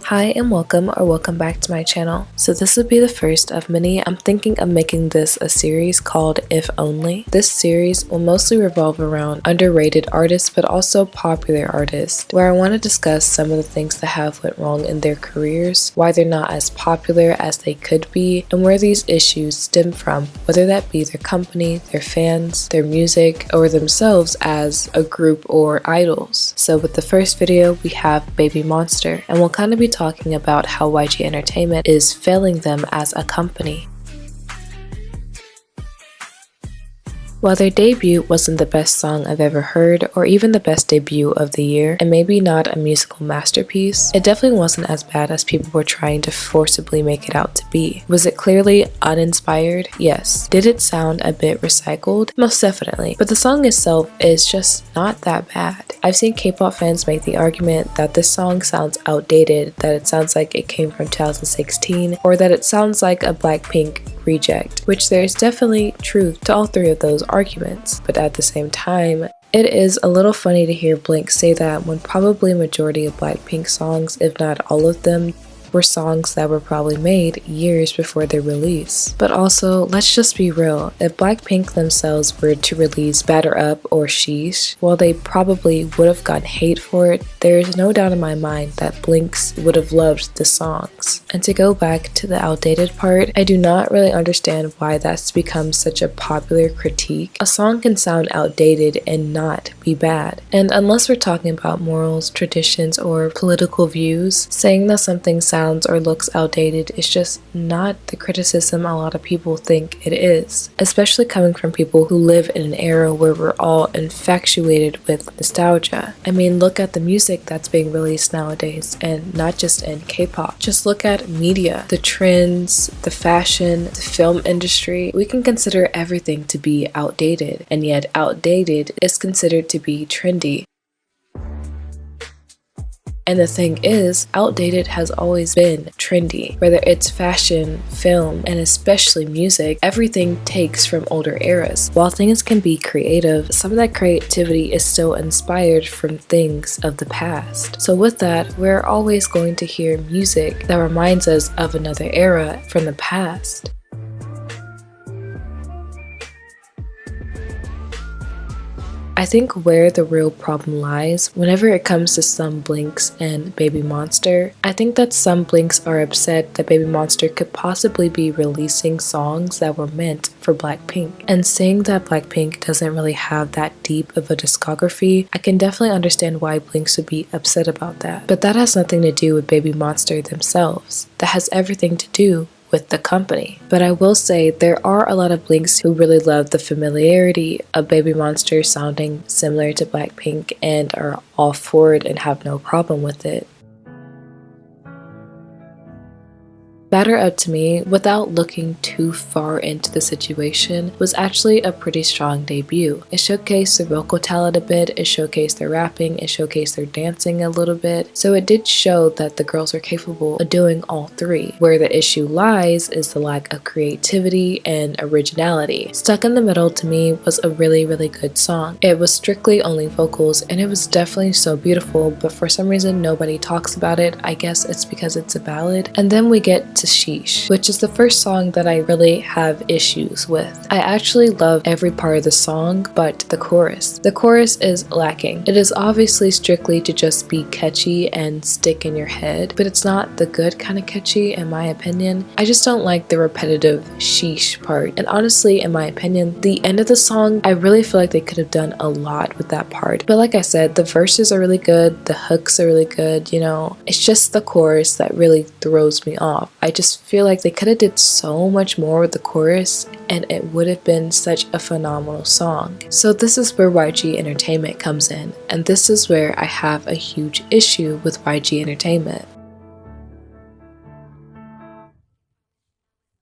Hi and welcome back to my channel. So this will be the first of many. I'm thinking of making this a series called If Only. This series will mostly revolve around underrated artists but also popular artists, where I want to discuss some of the things that have went wrong in their careers, why they're not as popular as they could be, and where these issues stem from, whether that be their company, their fans, their music, or themselves as a group or idols. So with the first video we have BABYMONSTER, and we'll kind of be talking about how YG Entertainment is failing them as a company. While their debut wasn't the best song I've ever heard, or even the best debut of the year, and maybe not a musical masterpiece, it definitely wasn't as bad as people were trying to forcibly make it out to be. Was it clearly uninspired? Yes. Did it sound a bit recycled? Most definitely. But the song itself is just not that bad. I've seen K-pop fans make the argument that this song sounds outdated, that it sounds like it came from 2016, or that it sounds like a Blackpink reject, which there's definitely truth to all three of those arguments, but at the same time, it is a little funny to hear Blink say that when probably a majority of Blackpink songs, if not all of them, were songs that were probably made years before their release. But also, let's just be real, if Blackpink themselves were to release Batter Up or Sheesh, while they probably would have gotten hate for it, there is no doubt in my mind that Blinks would have loved the songs. And to go back to the outdated part, I do not really understand why that's become such a popular critique. A song can sound outdated and not be bad. And unless we're talking about morals, traditions, or political views, saying that something sounds or looks outdated is just not the criticism a lot of people think it is, especially coming from people who live in an era where we're all infatuated with nostalgia. I mean, look at the music that's being released nowadays, and not just in K-pop. Just look at media, the trends, the fashion, the film industry. We can consider everything to be outdated, and yet outdated is considered to be trendy. And the thing is, outdated has always been trendy. Whether it's fashion, film, and especially music, everything takes from older eras. While things can be creative, some of that creativity is still inspired from things of the past. So with that, we're always going to hear music that reminds us of another era from the past. I think where the real problem lies, whenever it comes to some Blinks and BABYMONSTER, I think that some Blinks are upset that BABYMONSTER could possibly be releasing songs that were meant for Blackpink. And saying that Blackpink doesn't really have that deep of a discography, I can definitely understand why Blinks would be upset about that. But that has nothing to do with BABYMONSTER themselves. That has everything to do with the company. But I will say there are a lot of Blinks who really love the familiarity of BABYMONSTER sounding similar to Blackpink and are all for it and have no problem with it. Batter Up to me, without looking too far into the situation, was actually a pretty strong debut. It showcased their vocal talent a bit, it showcased their rapping, it showcased their dancing a little bit, so it did show that the girls are capable of doing all three. Where the issue lies is the lack of creativity and originality. Stuck in the Middle to me was a really good song. It was strictly only vocals and it was definitely so beautiful, but for some reason nobody talks about it. I guess it's because it's a ballad. And then we get to Sheesh, which is the first song that I really have issues with. I actually love every part of the song but the chorus. The chorus is lacking. It is obviously strictly to just be catchy and stick in your head, but it's not the good kind of catchy in my opinion. I just don't like the repetitive sheesh part, and honestly in my opinion the end of the song, I really feel like they could have done a lot with that part. But like I said, the verses are really good, the hooks are really good, you know, it's just the chorus that really throws me off. I just feel like they could have did so much more with the chorus and it would have been such a phenomenal song. So this is where YG Entertainment comes in, and this is where I have a huge issue with YG Entertainment.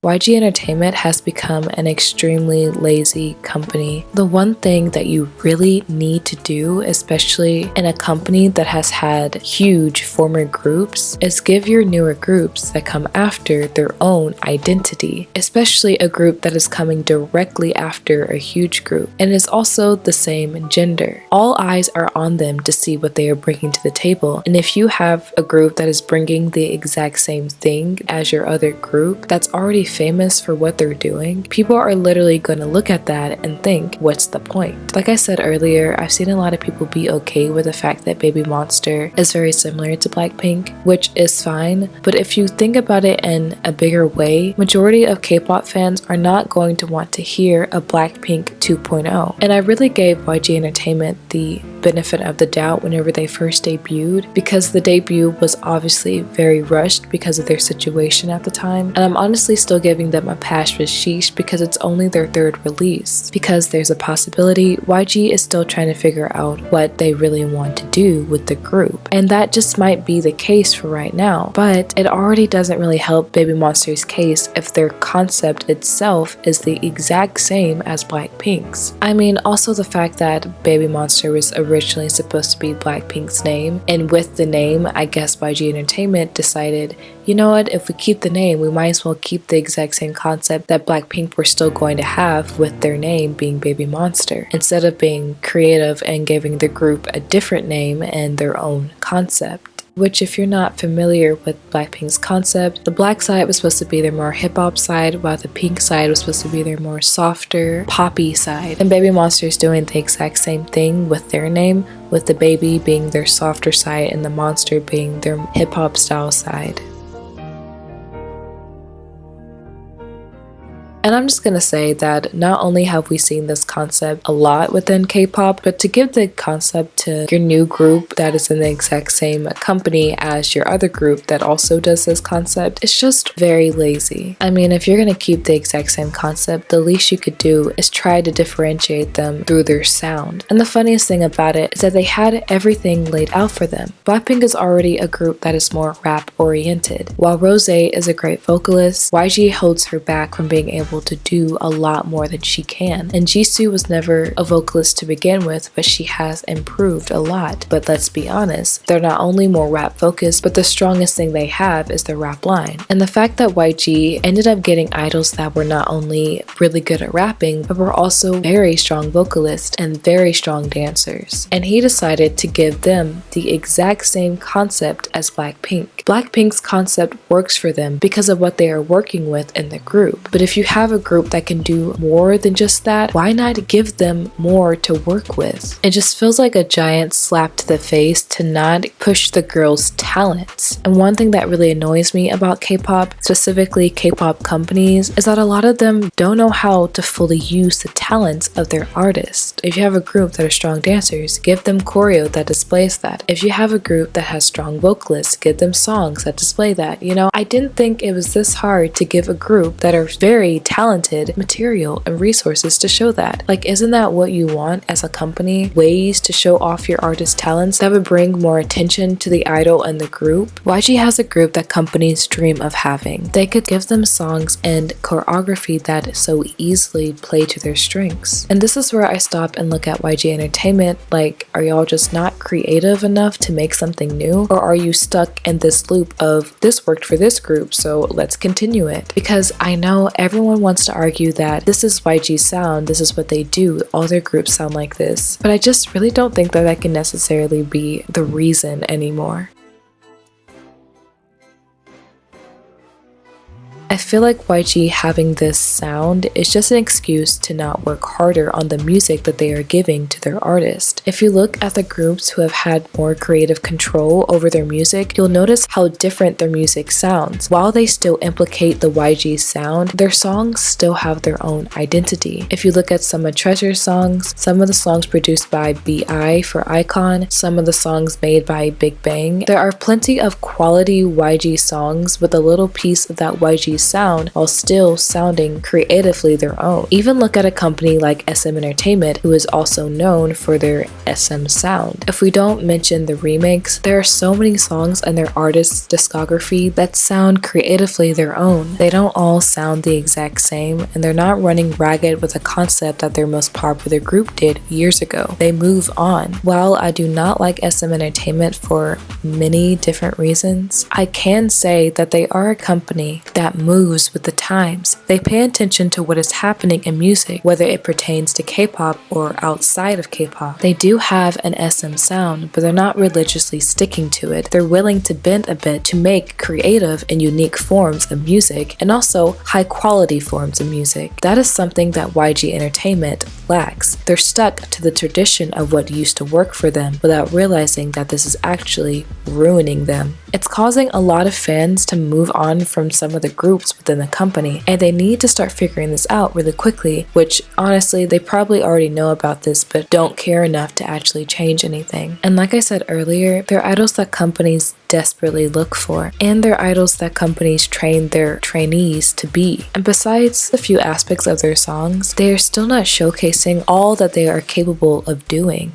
YG Entertainment has become an extremely lazy company. The one thing that you really need to do, especially in a company that has had huge former groups, is give your newer groups that come after their own identity, especially a group that is coming directly after a huge group and is also the same gender. All eyes are on them to see what they are bringing to the table, and if you have a group that is bringing the exact same thing as your other group that's already famous for what they're doing, people are literally going to look at that and think, what's the point? Like I said earlier, I've seen a lot of people be okay with the fact that BABYMONSTER is very similar to Blackpink, which is fine, but if you think about it in a bigger way, majority of K-pop fans are not going to want to hear a Blackpink 2.0. And I really gave YG Entertainment the benefit of the doubt whenever they first debuted, because the debut was obviously very rushed because of their situation at the time, and I'm honestly still giving them a pass with sheesh because it's only their third release, because there's a possibility YG is still trying to figure out what they really want to do with the group, and that just might be the case for right now. But it already doesn't really help BABYMONSTER's case if their concept itself is the exact same as Blackpink's. I mean, also the fact that BABYMONSTER was originally supposed to be Blackpink's name, and with the name, I guess YG Entertainment decided, you know what, if we keep the name, we might as well keep the exact same concept that Blackpink were still going to have with their name being BABYMONSTER, instead of being creative and giving the group a different name and their own concept. Which, if you're not familiar with Blackpink's concept, the black side was supposed to be their more hip-hop side, while the pink side was supposed to be their more softer, poppy side. And BABYMONSTER is doing the exact same thing with their name, with the baby being their softer side and the monster being their hip-hop style side. And I'm just gonna say that not only have we seen this concept a lot within K-pop, but to give the concept to your new group that is in the exact same company as your other group that also does this concept, it's just very lazy. I mean, if you're gonna keep the exact same concept, the least you could do is try to differentiate them through their sound. And the funniest thing about it is that they had everything laid out for them. Blackpink is already a group that is more rap oriented. While Rosé is a great vocalist, YG holds her back from being able to do a lot more than she can. And Jisoo was never a vocalist to begin with, but she has improved a lot. But let's be honest, they're not only more rap focused, but the strongest thing they have is their rap line. And the fact that YG ended up getting idols that were not only really good at rapping, but were also very strong vocalists and very strong dancers. And he decided to give them the exact same concept as Blackpink. Blackpink's concept works for them because of what they are working with in the group. But if you have a group that can do more than just that, why not give them more to work with? It just feels like a giant slap to the face to not push the girls' talents. And one thing that really annoys me about K-pop, specifically K-pop companies, is that a lot of them don't know how to fully use the talents of their artists. If you have a group that are strong dancers, give them choreo that displays that. If you have a group that has strong vocalists, give them songs that display that. You know, I didn't think it was this hard to give a group that are very talented material and resources to show that. Like, isn't that what you want as a company? Ways to show off your artist's talents that would bring more attention to the idol and the group? YG has a group that companies dream of having. They could give them songs and choreography that so easily play to their strengths. And this is where I stop and look at YG Entertainment like, are y'all just not creative enough to make something new? Or are you stuck in this loop of, this worked for this group, so let's continue it? Because I know everyone wants to argue that this is YG's sound, this is what they do, all their groups sound like this, but I just really don't think that that can necessarily be the reason anymore. I feel like YG having this sound is just an excuse to not work harder on the music that they are giving to their artist. If you look at the groups who have had more creative control over their music, you'll notice how different their music sounds. While they still implicate the YG sound, their songs still have their own identity. If you look at some of Treasure's songs, some of the songs produced by BI for iKON, some of the songs made by Big Bang, there are plenty of quality YG songs with a little piece of that YG YG's sound while still sounding creatively their own. Even look at a company like SM Entertainment, who is also known for their SM sound. If we don't mention the remakes, there are so many songs in their artist's discography that sound creatively their own. They don't all sound the exact same, and they're not running ragged with a concept that their most popular group did years ago. They move on. While I do not like SM Entertainment for many different reasons, I can say that they are a company that moves with the times. They pay attention to what is happening in music, whether it pertains to K-pop or outside of K-pop. They do have an SM sound, but they're not religiously sticking to it. They're willing to bend a bit to make creative and unique forms of music, and also high quality forms of music. That is something that YG Entertainment lacks. They're stuck to the tradition of what used to work for them without realizing that this is actually ruining them. It's causing a lot of fans to move on from some of the groups within the company, and they need to start figuring this out really quickly, which honestly they probably already know about this but don't care enough to actually change anything. And like I said earlier, they're idols that companies desperately look for, and they're idols that companies train their trainees to be. And besides the few aspects of their songs, they are still not showcasing all that they are capable of doing.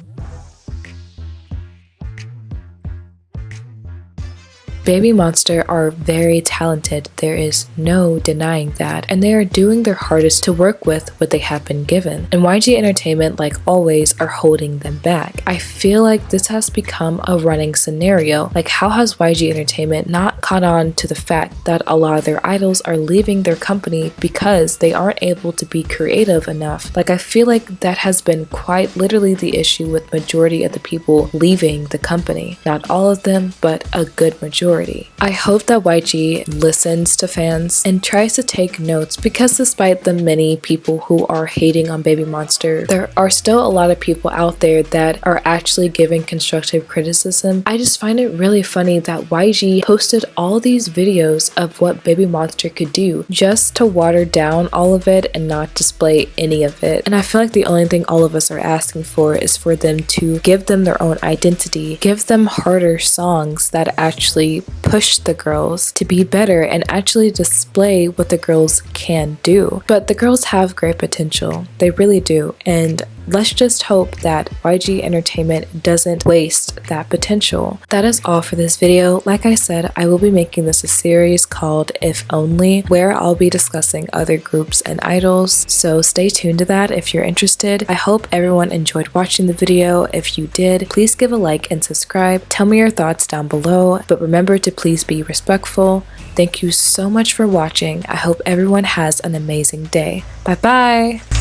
BABYMONSTER are very talented, there is no denying that, and they are doing their hardest to work with what they have been given. And YG Entertainment, like always, are holding them back. I feel like this has become a running scenario. Like, how has YG Entertainment not caught on to the fact that a lot of their idols are leaving their company because they aren't able to be creative enough? Like, I feel like that has been quite literally the issue with majority of the people leaving the company. Not all of them, but a good majority. I hope that YG listens to fans and tries to take notes, because despite the many people who are hating on BABYMONSTER, there are still a lot of people out there that are actually giving constructive criticism. I just find it really funny that YG posted all these videos of what BABYMONSTER could do just to water down all of it and not display any of it. And I feel like the only thing all of us are asking for is for them to give them their own identity, give them harder songs that actually push the girls to be better and actually display what the girls can do. But the girls have great potential, they really do, and let's just hope that YG Entertainment doesn't waste that potential. That is all for this video. Like I said, I will be making this a series called If Only, where I'll be discussing other groups and idols, so stay tuned to that if you're interested. I hope everyone enjoyed watching the video. If you did, please give a like and subscribe. Tell me your thoughts down below, but remember to please be respectful. Thank you so much for watching. I hope everyone has an amazing day. Bye bye!